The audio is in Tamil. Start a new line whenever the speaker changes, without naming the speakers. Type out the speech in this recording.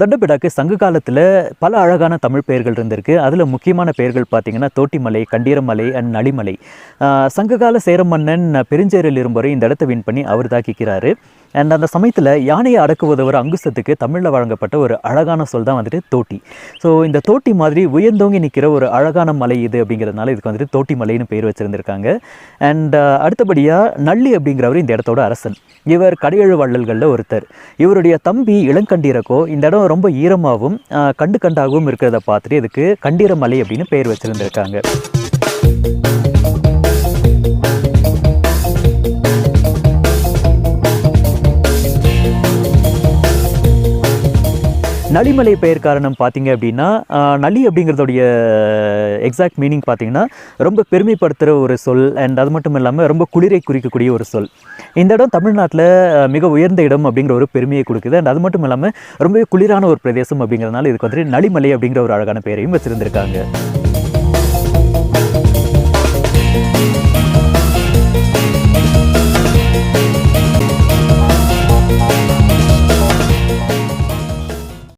தொண்டபெடாக்கு சங்க காலத்தில் பல அழகான தமிழ் பெயர்கள் இருந்திருக்கு. அதில் முக்கியமான பெயர்கள் பார்த்தீங்கன்னா தோட்டிமலை, கண்டீரமலை அண்ட் நளிமலை. சங்ககால சேர மன்னன் பெருஞ்சேரில் இரும்பொறை இந்த இடத்தை வின் பண்ணி அவர் தாக்கிக்கிறாரு. அண்ட் அந்த சமயத்தில் யானையை அடக்குவதவர் அங்குசத்துக்கு தமிழில் வழங்கப்பட்ட ஒரு அழகான சொல் தான் வந்துட்டு தோட்டி. ஸோ இந்த தோட்டி மாதிரி உயர்ந்தோங்கி நிற்கிற ஒரு அழகான மலை இது அப்படிங்கிறதுனால இதுக்கு வந்துட்டு தோட்டி மலைன்னு பேர் வச்சுருந்துருக்காங்க. அண்ட் அடுத்தபடியாக நள்ளி அப்படிங்கிறவர் இந்த இடத்தோட அரசன். இவர் கடையெழு வள்ளல்களில் ஒருத்தர். இவருடைய தம்பி இளங்கண்டீரக்கோ இந்த இடம் ரொம்ப ஈரமாகவும் கண்டாகவும் இருக்கிறத பார்த்துட்டு இதுக்கு கண்டீரமலை அப்படின்னு பேர் வச்சுருந்துருக்காங்க. நளிமலை பெயர் காரணம் பார்த்தீங்க அப்படின்னா நளி அப்படிங்கிறதுடைய எக்ஸாக்ட் மீனிங் பார்த்தீங்கன்னா ரொம்ப பெருமைப்படுத்துகிற ஒரு சொல். அண்ட் அது மட்டும் இல்லாமல் ரொம்ப குளிரை குறிக்கக்கூடிய ஒரு சொல். இந்த இடம் தமிழ்நாட்டில் மிக உயர்ந்த இடம் அப்படிங்கிற ஒரு பெருமையை கொடுக்குது. அண்ட் அது மட்டும் இல்லாமல் ரொம்பவே குளிரான ஒரு பிரதேசம் அப்படிங்கிறதுனால இதுக்கு வந்துட்டு நளிமலை அப்படிங்கிற ஒரு அழகான பெயரையும் வச்சுருந்துருக்காங்க.